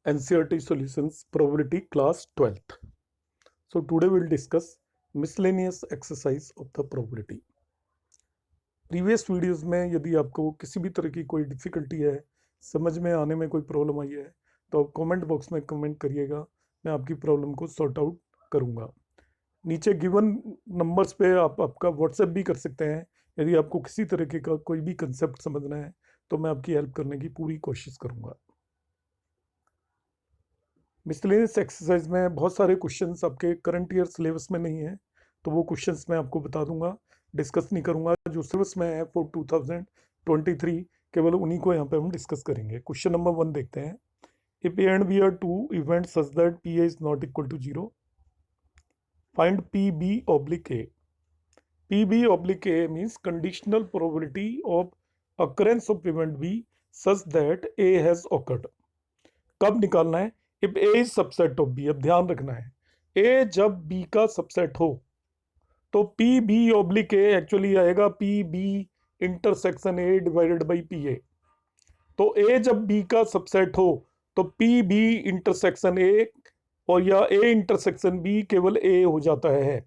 NCERT Solutions Probability Class 12th. So today we'll discuss miscellaneous exercise of the probability. Previous videos में यदि आपको किसी भी तरह की कोई डिफिकल्टी है, समझ में आने में कोई प्रॉब्लम आई है, तो आप कमेंट बॉक्स में कमेंट करिएगा, मैं आपकी प्रॉब्लम को सॉर्ट आउट करूंगा। नीचे गिवन नंबर्स पे आप आपका व्हाट्सएप भी कर सकते हैं। यदि आपको किसी तरीके का कोई भी कंसेप्ट समझना है तो मैं आपकी हेल्प करने की पूरी कोशिश करूंगा। मिसलेनियस एक्सरसाइज में बहुत सारे क्वेश्चंस आपके करंट ईयर सिलेबस में नहीं है, तो वो क्वेश्चंस मैं आपको बता दूंगा, डिस्कस नहीं करूंगा। जो सिलेबस में है फॉर 2023 केवल उन्हीं को यहाँ पे हम डिस्कस करेंगे। क्वेश्चन नंबर 1 देखते हैं। If A and B are two event such that P A is not equal to 0, find P B oblique A. P B oblique A means conditional probability of occurrence of event B such that A has occurred. कब निकालना है? If A is subset of B. अब ध्यान रखना है, ए जब B का subset हो तो P B oblique A actually आएगा P B intersection A divided by P A. तो ए जब बी का सबसेट हो तो पी बी इंटरसेक्शन ए और या ए इंटरसेक्शन बी केवल ए हो जाता है।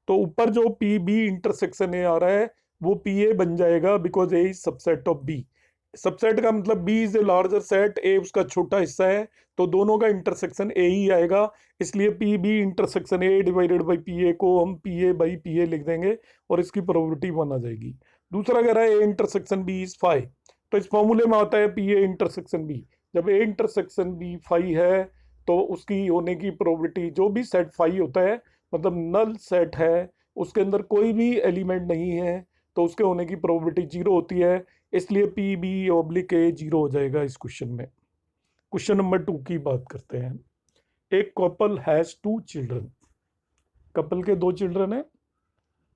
तो ऊपर जो पी बी इंटरसेक्शन ए आ रहा है वो पी ए बन जाएगा, because A is subset of B. Subset का मतलब B is a larger set, A उसका छोटा हिस्सा है, तो दोनों का इंटरसेक्शन ए ही आएगा। इसलिए P B intersection A divided by P A को हम P A by P A लिख देंगे और इसकी प्रोबेबिलिटी 1 आ जाएगी। दूसरा कह रहा है ए इंटरसेक्शन बी इज 5, तो इस फॉर्मूले में आता है पी ए इंटरसेक्शन बी। जब ए इंटरसेक्शन बी 5 है तो उसकी होने की प्रोबेबिलिटी, जो भी सेट 5 होता है मतलब नल सेट है, उसके अंदर कोई भी एलिमेंट नहीं है, तो उसके होने की प्रोबेबिलिटी 0 होती है। इसलिए पी बी ऑब्लिक ए 0 हो जाएगा इस क्वेश्चन में। क्वेश्चन नंबर 2 की बात करते हैं। एक कपल हैज 2 चिल्ड्रन। कपल के 2 चिल्ड्रन है,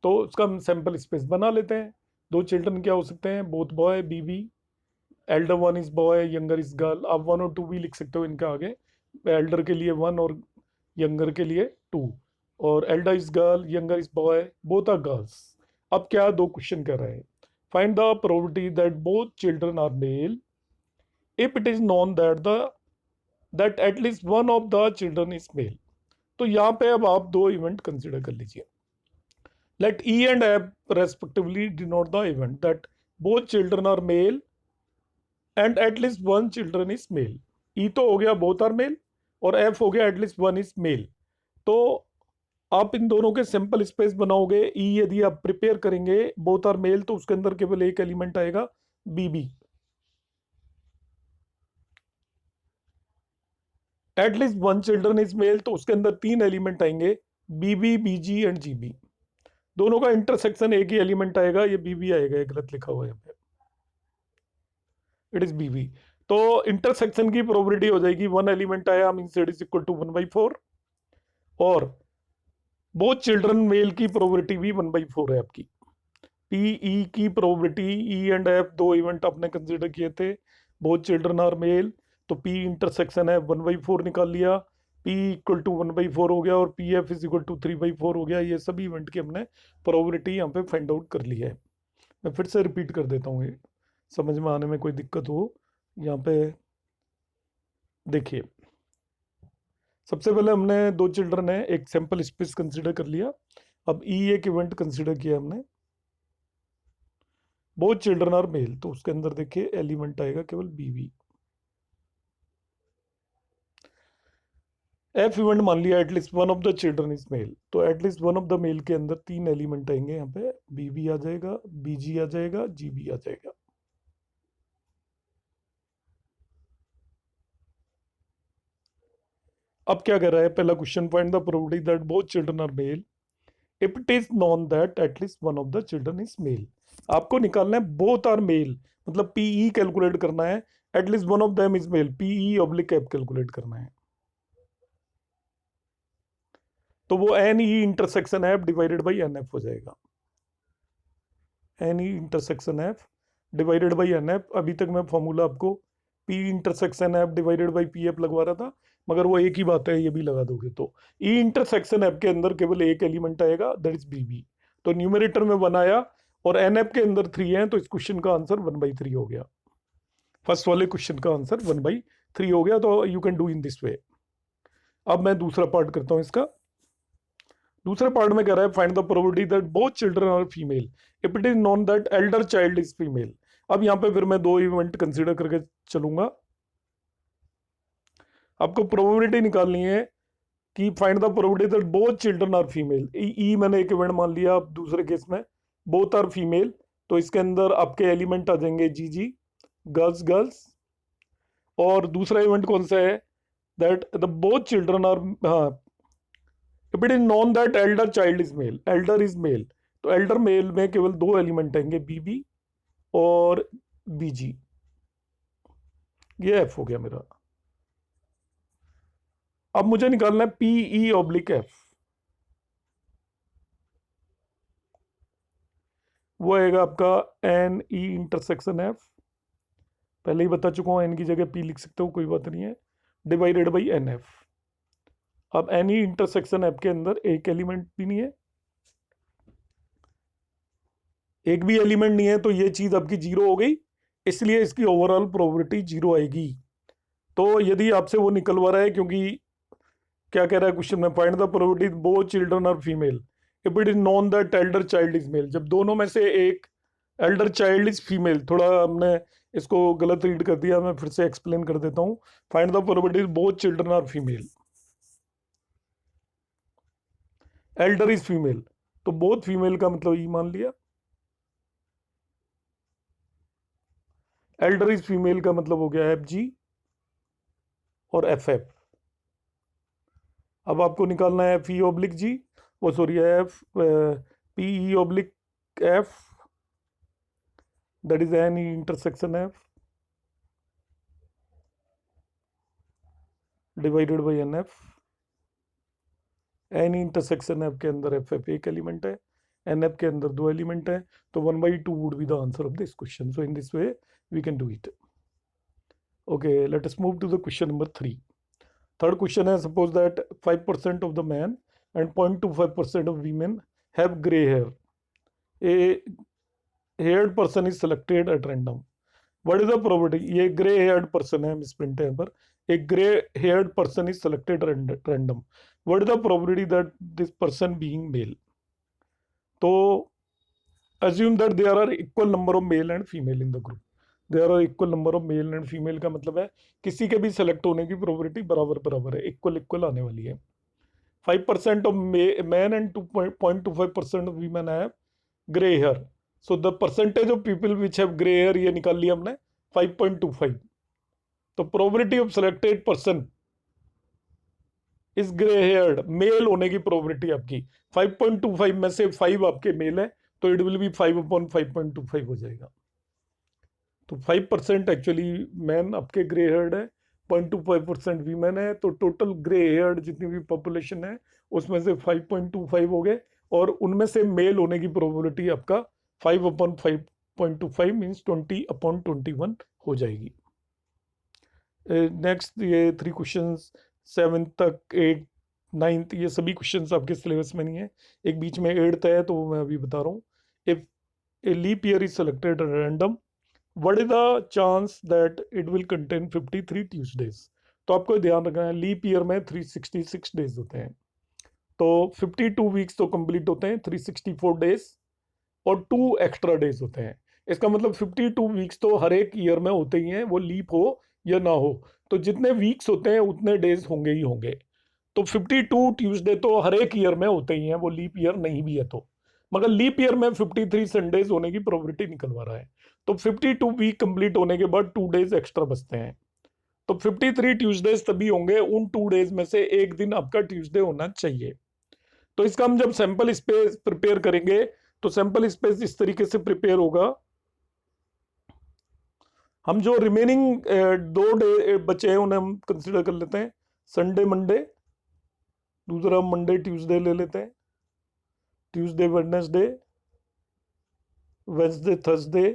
तो उसका हम सैंपल स्पेस बना लेते हैं। 2 चिल्ड्रन क्या हो सकते हैं? Both boy, B B. Elder 1 is boy, younger is girl. आप 1 और 2 भी लिख सकते हो इनके आगे। एल्डर के लिए 1 और यंगर के लिए 2, और elder is girl, younger is boy, both are girls. अब क्या 2 क्वेश्चन कर रहे हैं। Find the probability that both children are male if it is known that at least one of the children is male। तो यहाँ पे अब आप 2 इवेंट कंसिडर कर लीजिए। Let E and F respectively denote the event that both children are male and at least 1 children is male. E तो हो गया बोथ आर मेल और एफ हो गया एटलीस्ट 1 इज मेल। तो आप इन दोनों के सिंपल स्पेस बनाओगे। ई यदि आप प्रिपेयर करेंगे बोथ आर मेल तो उसके अंदर केवल एक एलिमेंट आएगा बीबी। एटलीस्ट 1 चिल्ड्रन इज मेल तो उसके अंदर 3 एलिमेंट आएंगे, बीबी, बीजी एंड जीबी। दोनों का इंटरसेक्शन एक ही एलिमेंट आएगा, ये बीबी आएगा, ये गलत लिखा हुआ है यहाँ पे, इट इज बीबी। तो इंटरसेक्शन की प्रोबेबिलिटी हो जाएगी 1 एलिमेंट आया means it is equal to 1/4, और बोथ चिल्ड्रन मेल की प्रोबेबिलिटी भी 1/4 है आपकी। पी ई की probability, E and F 2 event आपने कंसिडर किए थे, बोथ चिल्ड्रन आर मेल, तो पी इंटरसेक्शन है 1/4 निकाल लिया, पी इक्वल टू 1/4 हो गया, और P F is equal to 3/4 हो गया। ये सभी इवेंट की हमने प्रोबेबिलिटी यहाँ पे फाइंड आउट कर ली है। मैं फिर से रिपीट कर देता हूँ, ये समझ में आने में कोई दिक्कत हो यहाँ पे देखिए। सबसे पहले हमने 2 चिल्ड्रन है, एक सैंपल स्पेस कंसिडर कर लिया। अब ई एक इवेंट कंसिडर किया हमने, बोथ चिल्ड्रन आर मेल, तो उसके अंदर देखिए एलिमेंट आएगा केवल बीबी। एफ इवेंट मान लिया at least 1 of the children is male, तो एटलीस्ट 1 ऑफ द मेल के अंदर 3 एलिमेंट आएंगे यहाँ पे, बीबी आ जाएगा, बीजी आ जाएगा, जीबी आ जाएगा। अब क्या कर रहा है पहला question, find the probability that both children are male if it is known that at least 1 of the children is male. आपको निकालना है बोथ आर मेल, मतलब पीई कैलकुलेट करना है, at least 1 of them is male, P E oblique F calculate करना है। तो वो N E intersection F divided by N F हो जाएगा। N E intersection F divided by N F. अभी तक मैं फॉर्मूला आपको P intersection F divided by P F लगवा रहा था, मगर वो एक ही बात है, ये भी लगा दोगे तो ई इंटरसेक्शन एफ के अंदर केवल एक एलिमेंट आएगा, दैट इज बीबी। तो न्यूमरेटर में 1 आया और एन एफ के अंदर 3 है, तो इस क्वेश्चन का आंसर 1/3 हो गया। फर्स्ट वाले क्वेश्चन का आंसर 1/3 हो गया। तो you can do in this वे। अब मैं दूसरा पार्ट करता हूं इसका। दूसरे पार्ट में कह रहा है find the probability that both children are female if it is known that elder child is female. अब यहां पे फिर मैं दो इवेंट कंसीडर करके चलूंगा। आपको प्रोबेबिलिटी निकालनी है कि find the probability that both children are female. E मैंने एक इवेंट मान लिया। अब दूसरे केस में बोथ आर फीमेल, तो इसके अंदर आपके एलिमेंट आ जाएंगे जी, गर्ल्स गर्ल्स। और दूसरा इवेंट कौन सा है? That the both children are, हाँ, if it is known that elder child is male, elder is male, तो एल्डर मेल में केवल दो एलिमेंट आएंगे, बीबी और बीजी। ये एफ हो गया मेरा। अब मुझे निकालना है पीई ऑब्लिक एफ। वो आएगा आपका एन ई इंटरसेक्शन एफ। पहले ही बता चुका हूं, एन की जगह पी लिख सकते हो, कोई बात नहीं है, डिवाइडेड बाई एन एफ। अब एन ई इंटरसेक्शन एफ के अंदर एक एलिमेंट भी नहीं है, एक भी एलिमेंट नहीं है, तो ये चीज आपकी जीरो हो गई, इसलिए इसकी ओवरऑल प्रोबेबिलिटी जीरो आएगी। तो यदि आपसे वो निकलवा रहा है, क्योंकि क्या कह रहा है क्वेश्चन में, find the probability both children are female if it is known that elder child is male. जब दोनों में से एक एल्डर चाइल्ड इज फीमेल, थोड़ा हमने इसको गलत रीड कर दिया, मैं फिर से एक्सप्लेन कर देता हूं। Find the probability both children are female, elder is female, तो बोथ फीमेल का मतलब ई मान लिया। एल्डर इज फीमेल का मतलब हो गया एफ जी और एफ एफ। अब आपको निकालना है एफ ई ऑब्लिक जी, वो sorry F P E oblique F, that is N E intersection F divided by N F. N intersection F के अंदर एफ एफ एक एलिमेंट है, एन एफ के अंदर दो एलिमेंट है, तो 1/2 would be the answer of this question. So in this way we can do it. Okay, let us move to the question number 3। Third question है, suppose that 5% of the man and 0.25% of women have grey hair. A haired person is selected at random. What is the probability? ये grey haired person है, misprint है यहाँ पर। एक grey haired person is selected random. What is the probability that this person being male? तो assume that there are equal number of male and female in the group. There are equal number of male and female का मतलब है किसी के भी select होने की probability बराबर बराबर है, इक्वल इक्वल आने वाली है। 5% of men and 2.25% of women have gray hair. So the percentage of people which have gray hair ये निकाल लिया हमने 5.25। तो प्रोबेबिलिटी ऑफ सेलेक्टेड पर्सन इस ग्रे हेयर्ड मेल होने की प्रोबेबिलिटी आपकी 5.25 में से 5 आपके मेल है, तो इट विल बी 5/5.25 हो जाएगा। तो 5% एक्चुअली मैन आपके ग्रे हेयर्ड है, 0.25% वीमेन है, तो टोटल ग्रे हेयर्ड जितनी भी पॉपुलेशन है उसमें से 5.25 हो गए, और उनमें से मेल होने की प्रोबेबिलिटी आपका 5/5.25 मीन्स 20/21 हो जाएगी। नेक्स्ट ये 3 क्वेश्चन 7 तक 8 9th ये सभी क्वेश्चंस आपके सिलेबस में नहीं है, एक बीच में 8th है, तो मैं अभी बता रहा हूँ। If a leap year is selected at random, what is the chance that it will contain 53 Tuesdays? तो आपको ध्यान रखना है, लीप ईयर में 366 डेज होते हैं, तो 52 वीक्स तो कंप्लीट होते हैं, 364 डेज और 2 एक्स्ट्रा डेज होते हैं। इसका मतलब 52 वीक्स तो हर एक ईयर में होते ही हैं, वो लीप हो या ना हो, तो जितने वीक्स होते हैं उतने डेज होंगे ही होंगे। तो 52 ट्यूसडे तो हर एक ईयर में होते ही हैं, वो लीप ईयर नहीं भी है तो, मगर लीप ईयर में 53 संडेज होने की प्रोबेबिलिटी निकलवा रहा है। तो 52 वीक कंप्लीट होने के बाद 2 डेज एक्स्ट्रा बचते हैं, तो 53 ट्यूसडेज तभी होंगे, उन 2 डेज में से एक दिन आपका ट्यूसडे होना चाहिए। तो इसका हम जब सैंपल स्पेस प्रिपेयर करेंगे, तो सैंपल स्पेस इस तरीके से प्रिपेयर होगा। हम जो रिमेनिंग 2 डे बचे हैं उन्हें हम कंसिडर कर लेते हैं, संडे मंडे, दूसरा मंडे ट्यूसडे ले लेते हैं, Tuesday Wednesday, Wednesday Thursday,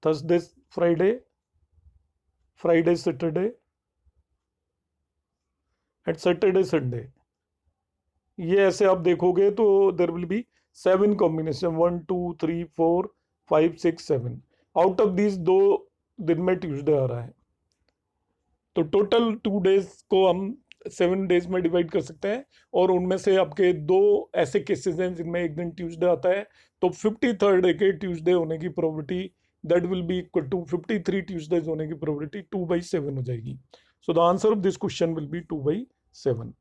Thursday Friday, Friday Saturday and Saturday Sunday. ये ऐसे आप देखोगे तो there will be 7 combination, 1 2 3 4 5 6 7। Out of these 2 दिन में ट्यूसडे आ रहा है, तो टोटल 2 डेज को हम 7 डेज में डिवाइड कर सकते हैं, और उनमें से आपके 2 ऐसे केसेस हैं जिनमें एक दिन ट्यूसडे आता है, तो 53rd डे के ट्यूसडे होने की probability that will be equal to 53 Tuesdays होने की प्रोबेबिलिटी 2/7 हो जाएगी। So the answer of this question will be 2/7।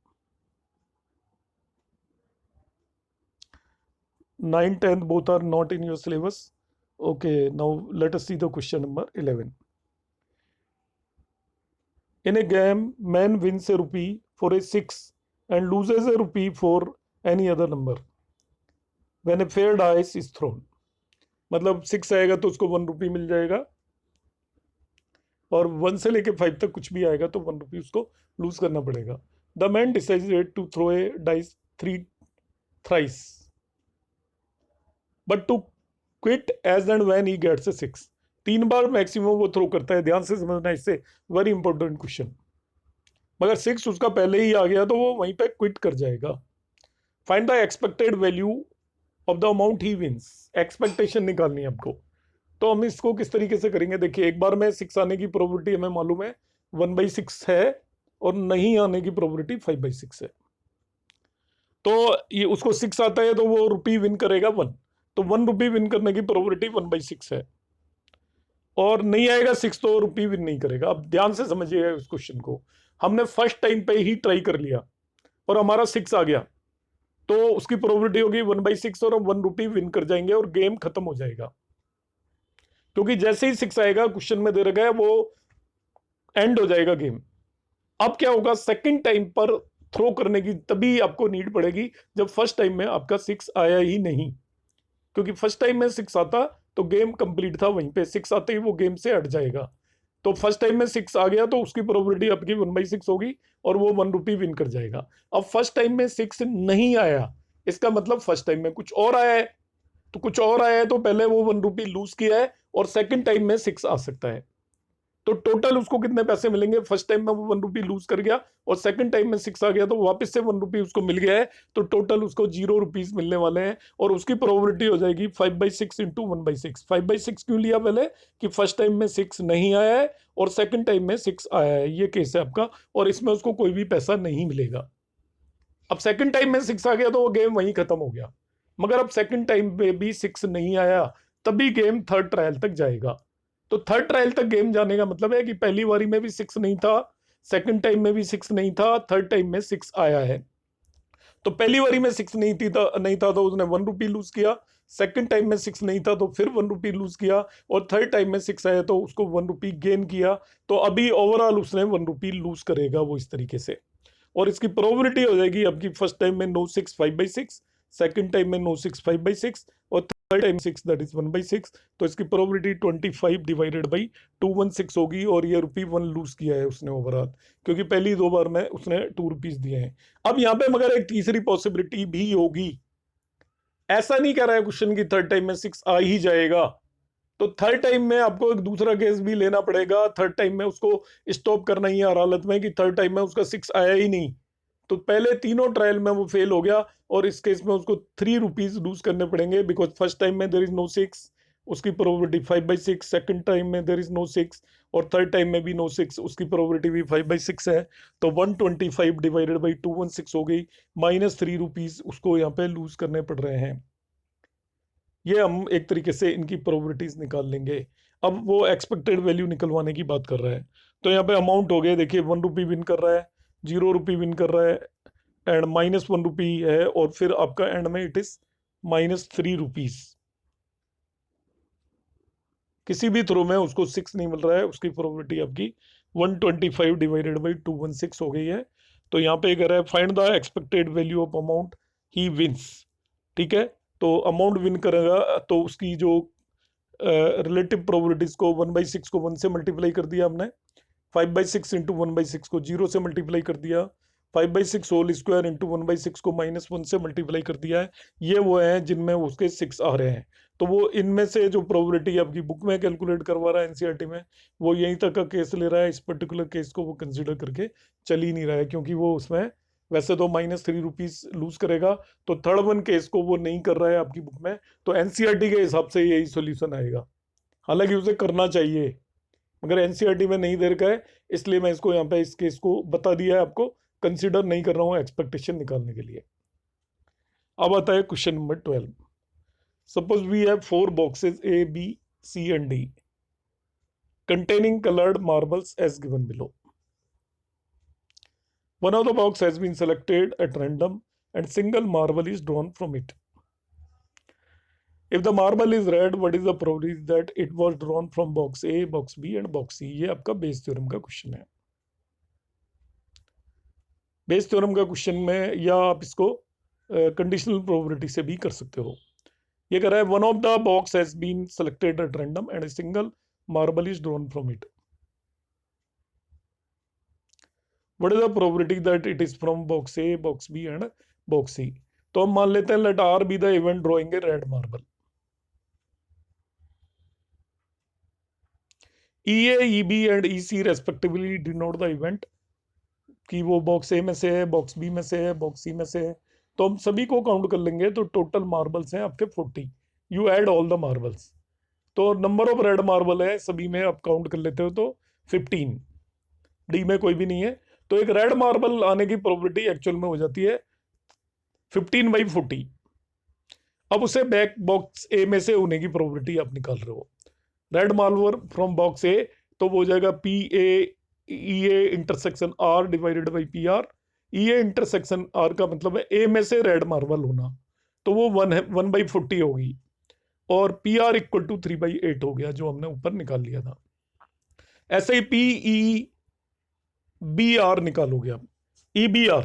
9, 10 both are not in your syllabus. Okay, now let us see the question number 11. In a game, man wins a rupee for a 6 and loses a rupee for any other number. When a fair dice is thrown, मतलब 6 आएगा तो उसको 1 रुपी मिल जाएगा, और 1 से लेके 5 तक कुछ भी आएगा तो 1 रुपी उसको लूज करना पड़ेगा। The man decided to throw a dice 3 thrice, but to quit as and when he gets a 6। 3 बार मैक्सिमम वो थ्रो करता है, ध्यान से समझना, इससे वेरी इंपॉर्टेंट क्वेश्चन। मगर 6 उसका पहले ही आ गया तो वो वहीं पे क्विट कर जाएगा। Find the expected value of the amount he wins, expectation निकालनी है आपको। तो हम इसको किस तरीके से करेंगे, देखिए एक बार में 6 आने की प्रोबेबिलिटी हमें मालूम है 1/6 है, और नहीं आने की प्रोबेबिलिटी 5/6 है। तो ये उसको 6 आता है तो वो रुपी विन करेगा 1, तो 1 रुपी विन करने की प्रोबेबिलिटी 1/6 है, और नहीं आएगा 6 तो रुपी विन नहीं करेगा। अब ध्यान से समझिएगा इस क्वेश्चन को। हमने फर्स्ट टाइम पे ही ट्राई कर लिया और हमारा 6 आ गया, तो उसकी प्रोबेबिलिटी होगी 1/6 और हम 1 रुपी विन कर जाएंगे और गेम खत्म हो जाएगा, क्योंकि जैसे ही 6 आएगा क्वेश्चन में दे रखा है वो एंड हो जाएगा गेम। अब क्या होगा, सेकंड टाइम पर थ्रो करने की तभी आपको नीड पड़ेगी जब फर्स्ट टाइम में आपका 6 आया ही नहीं, क्योंकि फर्स्ट टाइम में 6 आता तो गेम कंप्लीट था, वहीं पे 6 आते ही वो गेम से हट जाएगा। तो फर्स्ट टाइम में 6 आ गया तो उसकी प्रोबेबिलिटी आपकी 1/6 होगी और वो 1 रुपी विन कर जाएगा। अब फर्स्ट टाइम में 6 नहीं आया, इसका मतलब फर्स्ट टाइम में कुछ और आया है, तो कुछ और आया है तो पहले वो 1 रुपी लूज किया है, और सेकंड टाइम में 6 आ सकता है। तो टोटल उसको कितने पैसे मिलेंगे, फर्स्ट टाइम में वो 1 रुपी लूज कर गया और सेकंड टाइम में 6 आ गया तो वापस से 1 रुपी उसको मिल गया है, तो टोटल उसको 0 रुपीज मिलने वाले हैं, और उसकी प्रोबेबिलिटी हो जाएगी 5/6 इंटू 1/6। 5/6 क्यों लिया पहले, कि फर्स्ट टाइम में 6 नहीं आया है और सेकंड टाइम में 6 आया है, ये केस है आपका, और इसमें उसको कोई भी पैसा नहीं मिलेगा। अब सेकंड टाइम में 6 आ गया तो वो गेम वहीं खत्म हो गया, मगर अब सेकंड टाइम में भी 6 नहीं आया, तभी गेम थर्ड ट्रायल तक जाएगा। तो थर्ड ट्रायल तक गेम जाने का मतलब है कि पहली बारी में भी 6 नहीं था, सेकंड टाइम में भी 6 नहीं था, थर्ड टाइम में 6 आया है। तो पहली बारी में 6 नहीं था तो उसने 1 रुपी लूज किया, सेकंड टाइम में 6 नहीं था तो फिर 1 रुपी लूज किया, और थर्ड टाइम में 6 आया तो उसको 1 रुपी गेन किया। तो अभी ओवरऑल उसने 1 रुपी लूज करेगा वो इस तरीके से, और इसकी प्रोबेबिलिटी हो जाएगी आपकी फर्स्ट टाइम में नो 6 5/6, सेकंड टाइम में नो 6 5/6, और थर्ड टाइम 6 दैट इज 1/6। तो इसकी प्रोबेबिलिटी 25 डिवाइडेड बाई 216 होगी, और ये रुपी 1 लूज किया है उसने ओवरऑल, क्योंकि पहली 2 बार में उसने 2 रुपीज दिए हैं। अब यहाँ पे मगर एक तीसरी पॉसिबिलिटी भी होगी, ऐसा नहीं कह रहा है क्वेश्चन की थर्ड टाइम में 6 आ ही जाएगा, तो थर्ड टाइम में आपको एक दूसरा केस भी लेना पड़ेगा। थर्ड टाइम में उसको स्टॉप करना ही है हर हालत में कि थर्ड टाइम में उसका 6 आया ही नहीं, तो पहले तीनों ट्रायल में वो फेल हो गया, और इस केस में उसको 3 रुपीज लूज करने पड़ेंगे, बिकॉज फर्स्ट टाइम में देर इज नो 6, उसकी प्रोबेबिलिटी 5/6, सेकंड टाइम में देर इज नो 6, और थर्ड टाइम में भी नो 6, उसकी प्रोबेबिलिटी भी 5/6 है। तो 125 डिवाइडेड बाई 216 हो गई, -3 रुपीज उसको यहाँ पे लूज करने पड़ रहे हैं। ये हम एक तरीके से इनकी प्रोबेबिलिटीज निकाल लेंगे। अब वो एक्सपेक्टेड वैल्यू निकलवाने की बात कर रहा है, तो यहाँ पे अमाउंट हो गए, देखिए 1 रुपी विन कर रहा है, 0 रुपी विन कर रहा है, एंड -1 रुपी है, और फिर आपका एंड में इट इज -3 रुपीज। किसी भी थ्रो में उसको 6 नहीं मिल रहा है, उसकी प्रोबेबिलिटी आपकी 125 डिवाइडेड बाई 216 हो गई है। तो यहाँ पे कह रहा है find the expected value of amount he wins, ठीक है। तो अमाउंट विन करेगा तो उसकी जो रिलेटिव प्रोबेबिलिटीज को 1/6 को 1 से मल्टीप्लाई कर दिया हमने, 5/6 इंटू 1/6 को 0 से मल्टीप्लाई कर दिया, 5/6 होल स्क्वायर इंटू 1/6 को -1 से मल्टीप्लाई कर दिया है। ये वो है जिनमें उसके 6 आ रहे हैं, तो वो इनमें से जो प्रोबेबिलिटी आपकी बुक में कैलकुलेट करवा रहा है एनसीईआरटी में, वो यहीं तक का केस ले रहा है। इस पर्टिकुलर केस को वो कंसिडर करके चल ही नहीं रहा है, क्योंकि वो उसमें वैसे तो -3 रुपीज लूज करेगा, तो थर्ड वन केस को वो नहीं कर रहा है आपकी बुक में, तो एनसीईआरटी के हिसाब से यही सोल्यूशन आएगा। हालांकि उसे करना चाहिए, मगर एनसीईआरटी में नहीं दे रखा है, इसलिए मैं इसको यहाँ पे इस केस को बता दिया है, आपको कंसिडर नहीं कर रहा हूँ एक्सपेक्टेशन निकालने के लिए। अब आता है question number 12। Suppose we have 4 boxes A, B, C and D containing colored marbles as given below. One of the box has been selected at random and single marble is drawn from it. If the marble is red, what is the probability that it was drawn from box A, box B and box C? ये आपका Bayes theorem का question है। Bayes theorem का question में या आप इसको conditional probability से भी कर सकते हो। ये कह रहा है one of the box has been selected at random and a single marble is drawn from it. What is the probability that it is from box A, box B and box C? तो हम मान लेते हैं let R be the event drawing a red marble. EA, EB and EC respectively denote the event कि वो box ए में से है, बॉक्स बी में से है, बॉक्स सी में से है। तो हम सभी को काउंट कर लेंगे तो टोटल मार्बल्स हैं आपके 40। You add all the marbles, तो नंबर ऑफ रेड मार्बल है सभी में आप काउंट कर लेते हो तो 15। डी में कोई भी नहीं है, तो एक रेड मार्बल आने की प्रोबेबिलिटी एक्चुअल में हो जाती है 15/40। अब उसे बैक बॉक्स ए में से होने की प्रोबेबिलिटी आप निकाल रहे हो। रेड मार्बल फ्रॉम बॉक्स ए तो वो हो जाएगा PA intersection R divided by PR। EA intersection R का मतलब है ए में से रेड मार्बल होना, तो वो 1/40 होगी, और PR इक्वल टू 3/8 हो गया जो हमने ऊपर निकाल लिया था। ऐसे ही PEBR निकालोगे आप, EBR।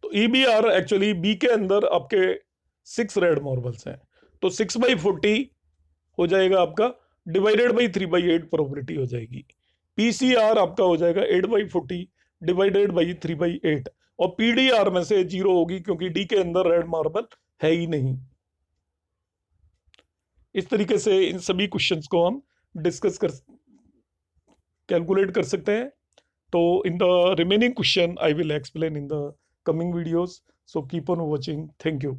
तो EBR एक्चुअली बी के अंदर आपके 6 रेड मार्बल्स हैं, तो 6/40 हो जाएगा आपका, डिवाइडेड बाई 3/8 प्रोबेबिलिटी हो जाएगी। PCR आपका हो जाएगा 8/40 डिवाइडेड बाई 3/8, और PDR में से 0 होगी क्योंकि डी के अंदर रेड मार्बल है ही नहीं। इस तरीके से इन सभी क्वेश्चंस को हम डिस्कस कर कैलकुलेट कर सकते हैं। तो in the remaining question I will explain in the coming videos, so keep on watching. Thank you.